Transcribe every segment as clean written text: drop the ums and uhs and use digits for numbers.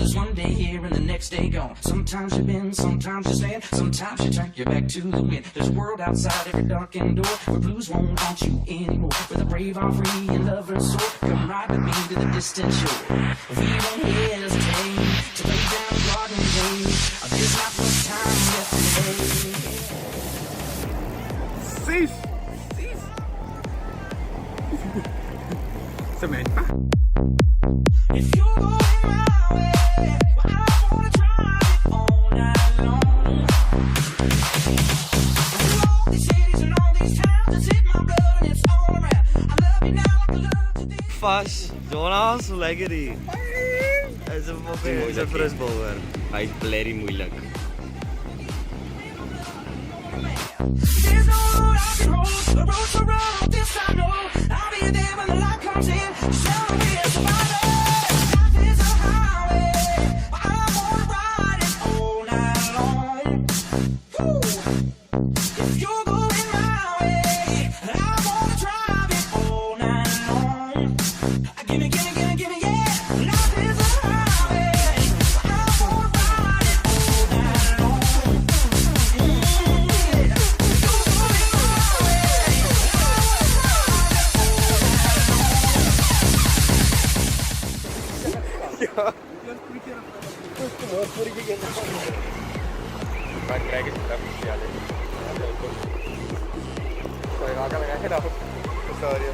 there's one day here and the next day gone. Sometimes you bend, sometimes you stand, sometimes you turn your back to the wind. There's a world outside every darkened door where blues won't haunt you anymore. Where the brave are free and lovers soar. Come ride with me to the distant shore. We won't hesitate to lay down the garden gate. There's not much time left today. Sis! Cement pa? If you're going my way, well, I wanna drive it all night long. Through all these cities and all these towns, it's in my blood and it's all around. I love you now like I loved you then. Fast, Jonas, so lekker hier. Hij is een frisboger. Hij is bloody moeilijk. There's no road I can hold, a road so rough, this I know. I'll be there when the light comes in, show me a survivor. Life is a highway, but I wanna ride it all night long. Woo. If you're going my way, I wanna drive it all night long. Gimme, gimme, gimme, gimme, yeah. Life is a highway, but I wanna ride it all night long. Mijn krijg is het even ja, sorry, waar kan ik eigenlijk nou? Sorry.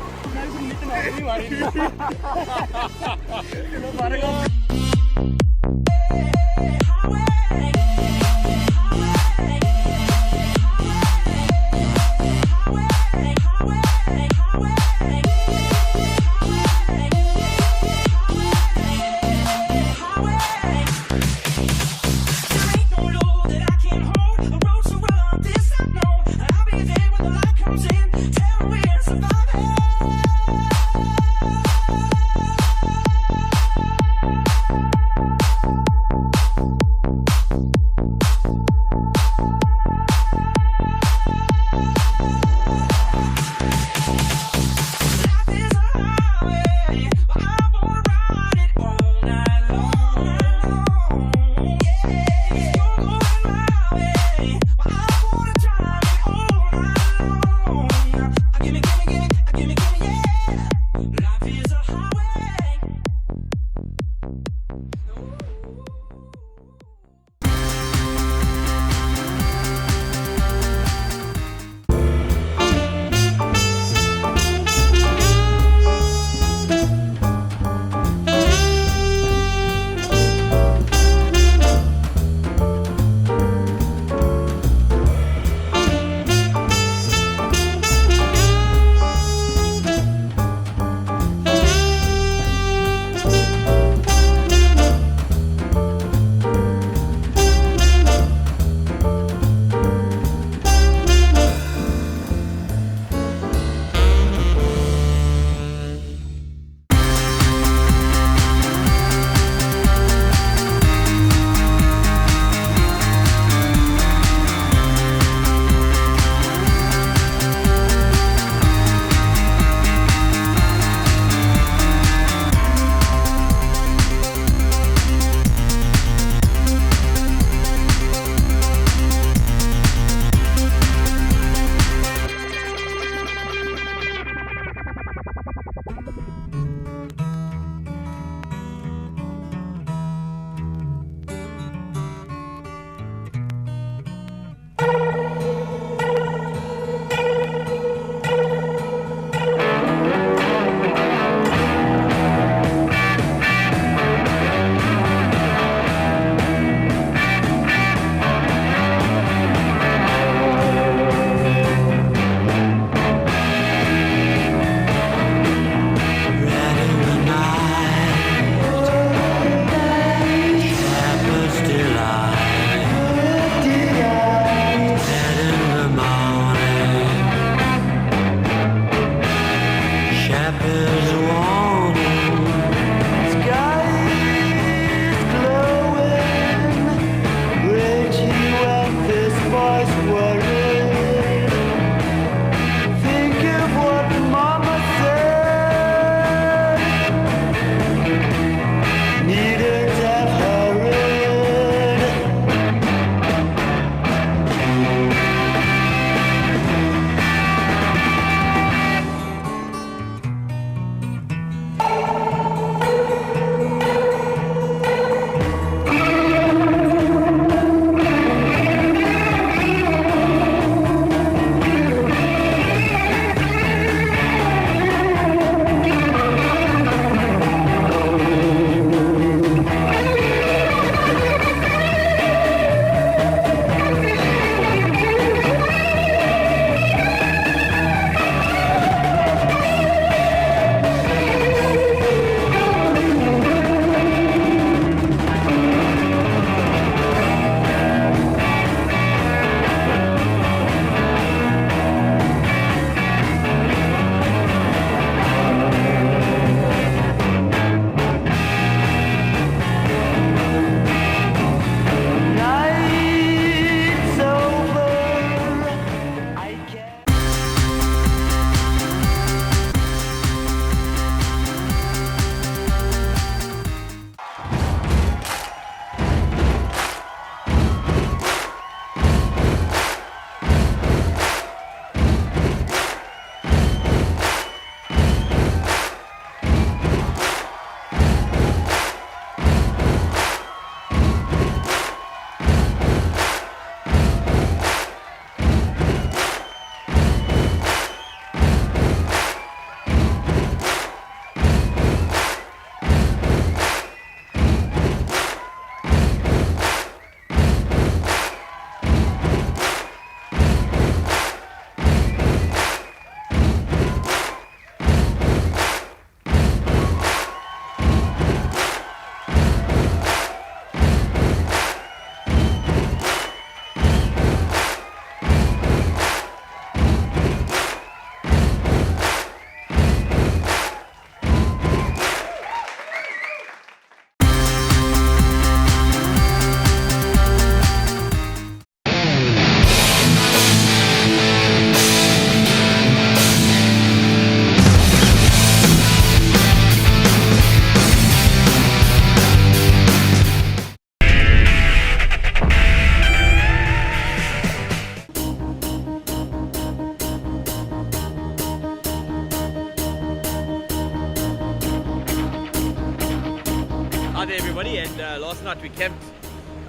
everybody, and last night we camped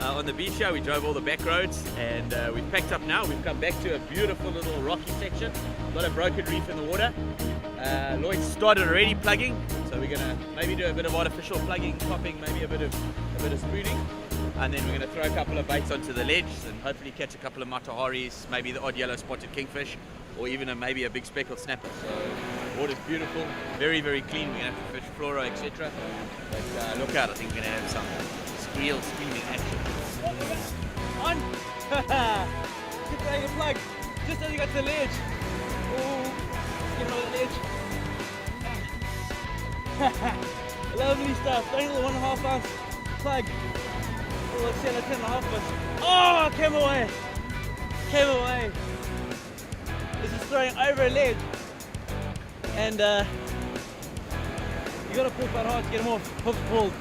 on the beach here. We drove all the back roads, and we've packed up now. We've come back to a beautiful little rocky section. Got a broken reef in the water. Lloyd started already plugging, so we're gonna maybe do a bit of artificial plugging, popping, maybe a bit of spooning, and then we're gonna throw a couple of baits onto the ledge and hopefully catch a couple of mataharis, maybe the odd yellow spotted kingfish, or even maybe a big speckled snapper. So water's beautiful, very, very clean. We're gonna have to fish flora, etc. But look out, I think we're gonna have some squeal screaming action. On! Keep throwing a plug, just as you got to the ledge. Oh, get on the ledge. Lovely stuff, throwing a little 1.5 ounce plug. A little 10.5 foot. Oh, came away! Came away! This is throwing over a ledge. And you gotta pull quite hard to get him off. Hook pulled.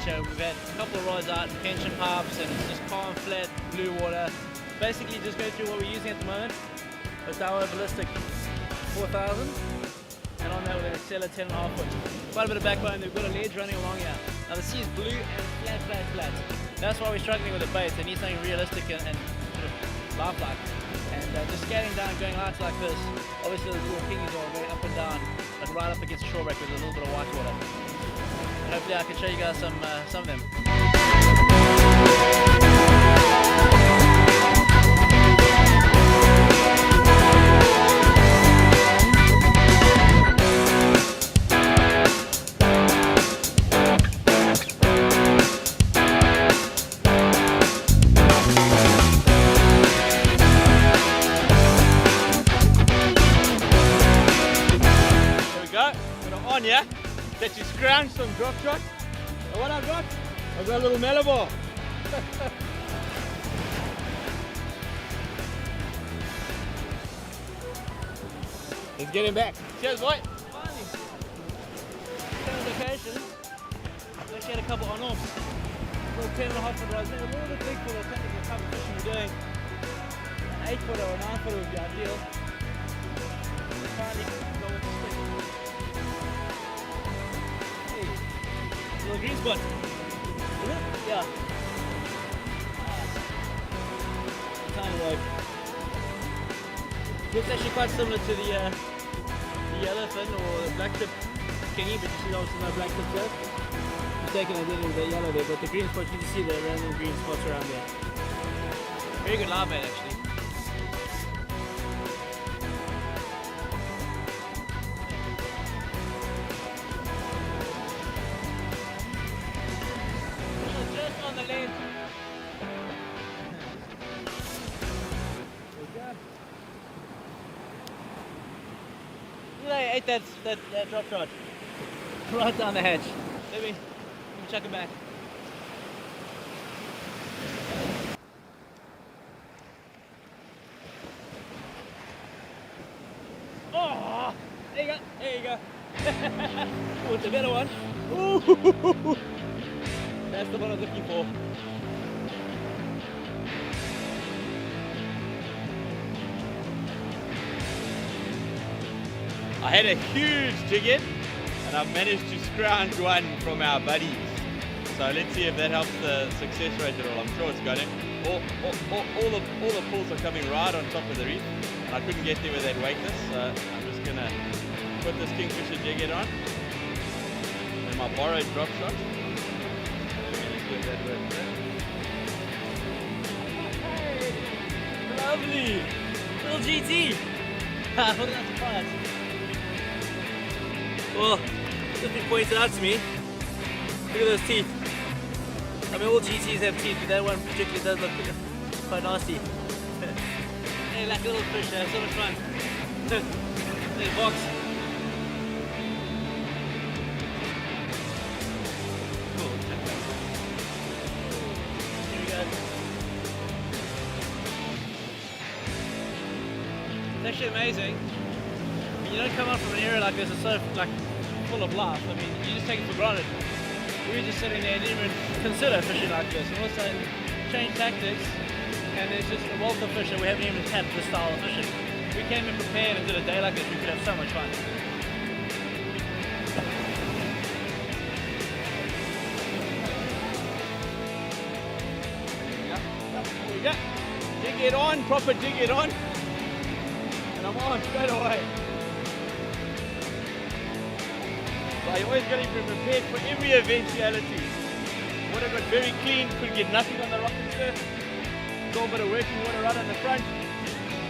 We've had a couple of rods out, pension pipes, and it's just calm, flat, blue water. Basically just go through what we're using at the moment. It's our ballistic 4000, and on that we're going to sell a 10.5 foot. Quite a bit of backbone, we've got a ledge running along here. Now the sea is blue and flat, flat, flat. That's why we're struggling with the bait. They need something realistic and sort of lifelike. And just scaling down, going out like this. Obviously those little pingies are going up and down, but right up against the shore wreck with a little bit of white water. Hopefully I can show you guys some of them. There we go, got it on, yeah? Let you scrounge some drop shot. And what I've got a little Malabar. Let's get him back. Cheers, boy. Finally. Same location. We actually had a couple on-offs. Little 10.5 foot rods. They're a little bit big for the technical type of fishing we're doing. An 8 footer or a 9 footer would be ideal. Finally go with the stick. Little green spot. Is it? Yeah. Tiny rope. Looks actually quite similar to the yellowfin or the black tip kingy, but you see obviously no black tip there. Mistaken, I did in the yellow there, but the green spot, you can see the random green spots around there. Very good live bait actually. I ate that drop shot right down the hatch. Let me chuck it back. Oh, there you go. There you go. Oh, it's a better one. Ooh. That's the one I was looking for. I had a huge jig in, and I've managed to scrounge one from our buddies. So let's see if that helps the success rate at all. I'm sure it's going to. All the pulls are coming right on top of the reef, and I couldn't get there with that weightless. So I'm just going to put this kingfisher jig head on, and my borrowed drop shot. Let's get that work there. Lovely! Little GT! Look at that surprise. Well, something pointed out to me. Look at those teeth. I mean, all GTs have teeth, but that one particularly does look quite nasty. Hey, like a little fish, so much fun. Little box. actually amazing. You don't come out from an area like this, it's so like full of life. I mean, you just take it for granted. We were just sitting there and didn't even consider fishing like this. And all of a sudden, change tactics, and there's just a wealth of fish that we haven't even tapped this style of fishing. We came in prepared and did a day like this, we could have so much fun. Here we go. Jig it on, proper jig it on. And I'm on straight away. So you're always going to be prepared for every eventuality. Water got very clean, could get nothing on the rock and surf. Saw a bit of working water right on the front.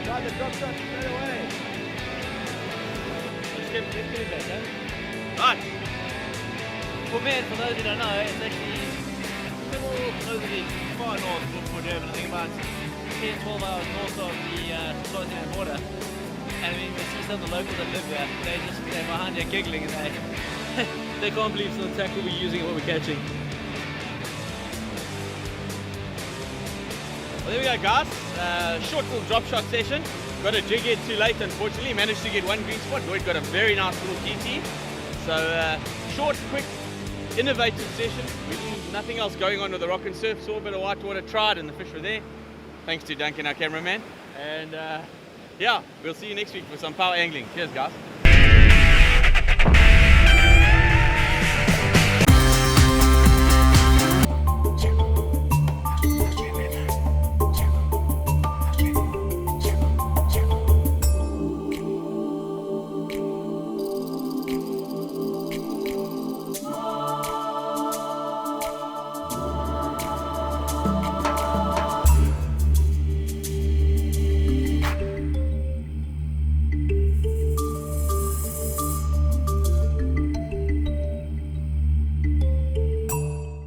Tried the drop shot straight away. Let's get it back, huh? Right. For me, for those who don't know, it's actually over the far north for Durban. I think about 10-12 hours north of the Swaziland border. And I mean, we see some of the locals that live there, they're behind there giggling and they can't believe some of the tackle we're using and what we're catching. Well, there we go, guys. Short little drop shot session. Got a jig head too late, unfortunately. Managed to get one green spot. Lloyd got a very nice little TT. So short, quick, innovative session. We didn't, nothing else going on with the rock and surf. Saw a bit of whitewater, tried, and the fish were there. Thanks to Duncan, our cameraman. And yeah, we'll see you next week for some power angling. Cheers, guys.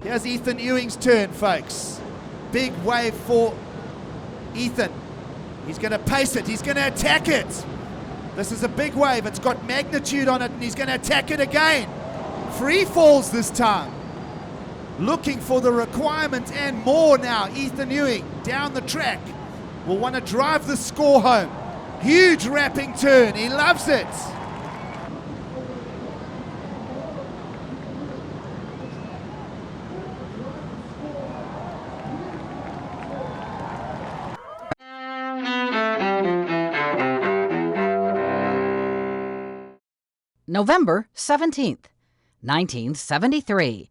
Here's Ethan Ewing's turn, folks. Big wave for Ethan. He's going to pace it. He's going to attack it. This is a big wave. It's got magnitude on it, and he's going to attack it again. Free falls this time. Looking for the requirement and more now. Ethan Ewing down the track. Will want to drive the score home. Huge wrapping turn. He loves it. November 17th, 1973.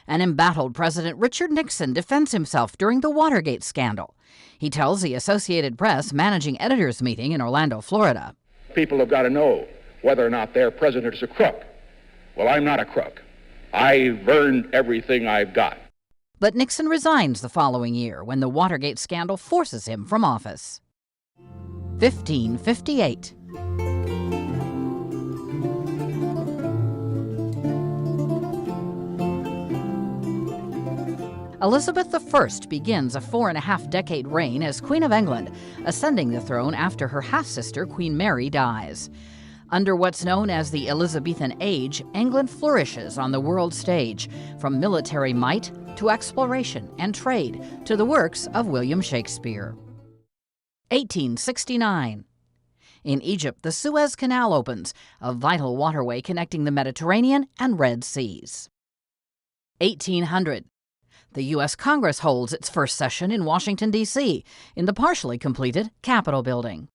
An embattled President Richard Nixon defends himself during the Watergate scandal. He tells the Associated Press managing editors meeting in Orlando, Florida. People have got to know whether or not their president is a crook. Well, I'm not a crook. I've earned everything I've got. But Nixon resigns the following year when the Watergate scandal forces him from office. 1558. Elizabeth I begins a 4.5-decade reign as Queen of England, ascending the throne after her half-sister Queen Mary dies. Under what's known as the Elizabethan Age, England flourishes on the world stage, from military might to exploration and trade to the works of William Shakespeare. 1869. In Egypt, the Suez Canal opens, a vital waterway connecting the Mediterranean and Red Seas. 1800. The U.S. Congress holds its first session in Washington, D.C., in the partially completed Capitol Building.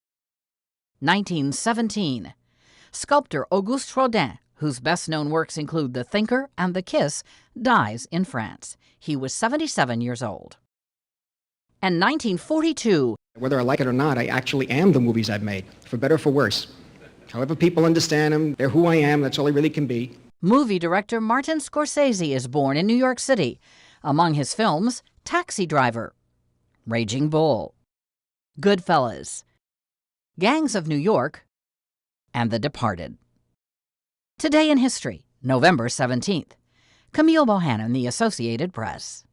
1917. Sculptor Auguste Rodin, whose best-known works include The Thinker and The Kiss, dies in France. He was 77 years old. And 1942. Whether I like it or not, I actually am the movies I've made, for better or for worse. However people understand them, they're who I am, that's all I really can be. Movie director Martin Scorsese is born in New York City. Among his films, Taxi Driver, Raging Bull, Goodfellas, Gangs of New York, and The Departed. Today in History, November 17th. Camille Bohannon, The Associated Press.